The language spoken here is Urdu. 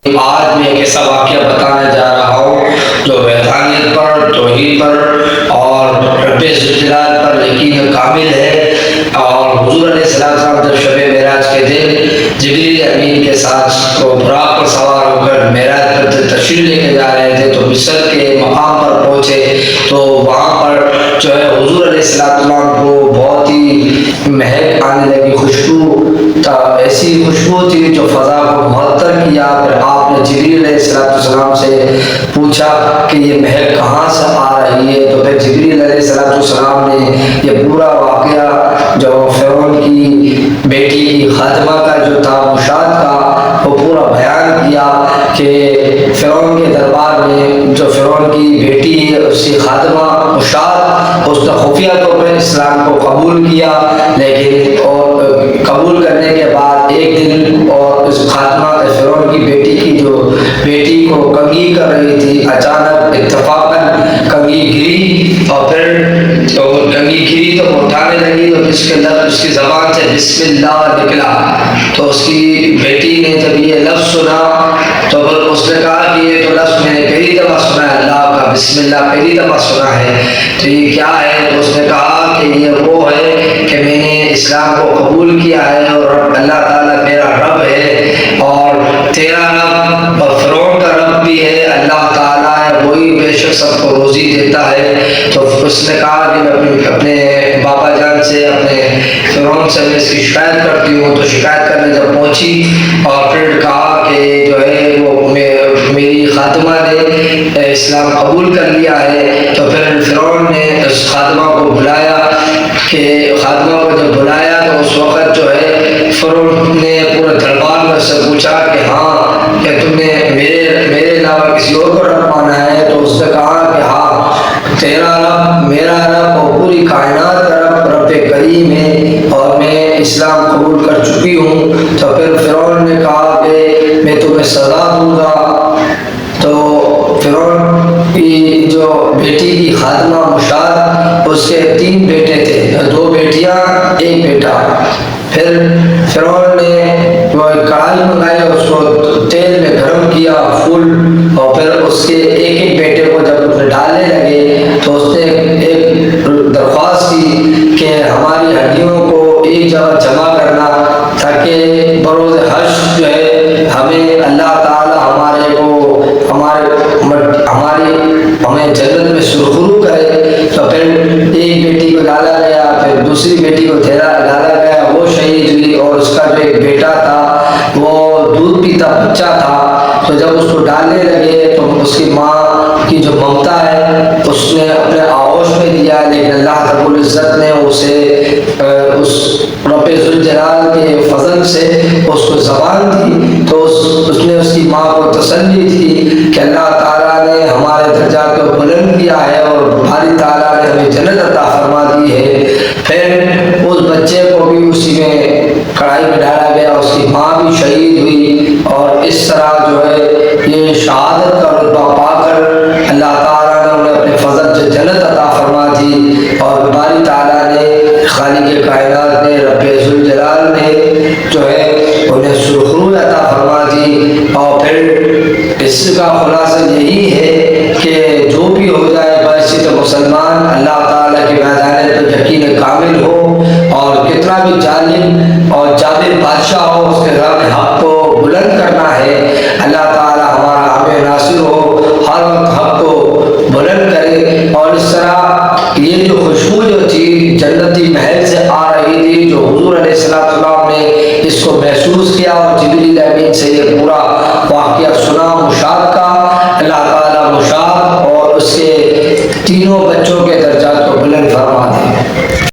آج میں ایک ایسا واقعہ بتانے جا رہا ہوں جو وحدانیت پر، توحید پر اور رب ذوالجلال پر یقین کامل ہے۔ اور حضور علیہ السلام جب شب معراج کے دن جبریل امین کے ساتھ وہ براق پر سوار ہو کر معراج پر تشریف لے کے جا رہے تھے تو مصر کے مقام پر پہنچے تو وہاں پر جو ہے حضور علیہ السلام کو بہت ہی مہک آنے لگی، خوشبو ایسی خوشبو تھی جو فضا کو معطر کیا۔ پھر آپ نے جبریل علیہ السلام سے پوچھا کہ یہ مہک کہاں سے آ رہی ہے، تو پھر جبریل علیہ السلام نے یہ پورا واقعہ جو فرعون کی بیٹی کی خاتمہ کا جو تھا مشاہد کا وہ پورا بیان کیا کہ فرعون کے دربار میں جو فرعون کی بیٹی ہے اس کی خاتمہ مشاہد، اس نے خفیہ طور پر اسلام کو قبول کیا، لیکن اور قبول کرنے کے بعد ایک دن اور اس خاتمہ فرعون کی بیٹی کی جو بیٹی کو کنگھی کر رہی تھی، اچانک اتفاقاً کنگھی گری اور پھر کنگھی گری تو اٹھانے لگی تو اس کے لفظ اس کی زبان سے بسم اللہ نکلا۔ تو اس کی بیٹی نے جب یہ لفظ سنا تو پھر اس نے کہا کہ یہ تو لفظ میں نے پہلی دفعہ سنا ہے، اللہ کا بسم اللہ پہلی دفعہ سنا ہے، تو یہ کیا ہے؟ تو اس نے کہا کہ یہ وہ ہے کہ میں نے اسلام کو قبول کیا ہے اور اللہ تعالیٰ میرا رب ہے اور تیرا رب اور فرعون کا رب بھی ہے، اللہ تعالیٰ ہے، وہی بے شک سب کو روزی دیتا ہے۔ تو اس نے کہا کہ میں اپنے بابا جان سے، اپنے فرعون سے میں اس کی شکایت کرتی ہوں۔ تو شکایت کرنے جب پہنچی اور پھر کہا کہ جو ہے وہ میری خاتمہ نے اسلام قبول کر لیا ہے، تو پھر فرعون نے اس خاتمہ کو بلایا کہ خاتمہ کو جب بلایا تو اس وقت جو ہے فرعون نے پورے دربار میں سے پوچھا کہ ہاں کہ تم نے میرے علاوہ کسی اور کو رب مانا ہے؟ تو اس نے کہا کہ ہاں تیرا رب میرا رب اور پوری کائنات کا رب رب کریم ہے اور میں اسلام قبول کر چکی ہوں۔ تو پھر فرعون نے کہا کہ میں تمہیں سزا دوں گا۔ تو فرعون کی جو بیٹی کی خاتمہ مشاہد، اس کے 3 بیٹے تھے، 2 بیٹیاں 1 بیٹا۔ پھر فرعون نے وہ کڑھائی منگائی، اس کو تیل میں گرم کیا فل، اور پھر اس کے ایک بیٹے کو جب اس میں ڈالنے لگے تو اس نے ایک درخواست کی کہ ہماری ہڈیوں کو ایک جگہ جمع کرنا تاکہ بروز حشر جو ہے ہمیں اللہ تعالی ہمیں جنت میں سرخرو کرے۔ تو پھر ایک بیٹی کو ڈالا گیا، پھر دوسری بیٹی کو ڈالا گیا، وہ شہید ہوئی، اور اس کا جو ایک بیٹا تھا وہ دودھ پیتا بچہ تھا۔ تو جب اس کو ڈالنے لگے تو اس کی ماں کی جو ممتا ہے اس نے اپنے آغوش میں دیا، لیکن اللہ رب العزت نے اسے اس رب ذوالجلال کے فضل سے اس کو زبان دی۔ تو اس نے اس کی ماں کو تسلی دی کہ اللہ تعالیٰ نے ہمارے درجات کو بلند کیا ہے اور باری تعالیٰ نے ہمیں جنت عطا فرما دی ہے۔ پھر اس بچے کو بھی اسی میں کڑھائی میں ڈالا گیا، اس کی ماں بھی شہید ہوئی، اور اس طرح جو ہے یہ شہادت کا رتبہ پا کر اللہ تعالیٰ نے انہیں اپنے فضل سے جنت عطا فرما دی، اور باری تعالیٰ نے خالق کائنات نے رب ذوالجلال نے جو ہے انہیں سرخرو عطا فرما دی۔ اور پھر اس کا خلاصہ یہی ہے کہ جو بھی ہو جائے بحیثیت مسلمان اللہ تعالیٰ کی وحدانیت پر یقین کامل ہو، اور کتنا بھی ظالم اور جابر بادشاہ ہو اس کے رب حق کو بلند کرنا ہے۔ اللہ تعالیٰ ہمارا حامی ناصر ہو، ہر وقت حق کو بلند کرے۔ اور اس طرح یہ جو خوشبو جو تھی جنتی محل سے آ رہی تھی، جو حضور علیہ السلام نے اس کو محسوس کیا اور جبریل امین سے یہ پورا واقعہ سنا مشاہد کا،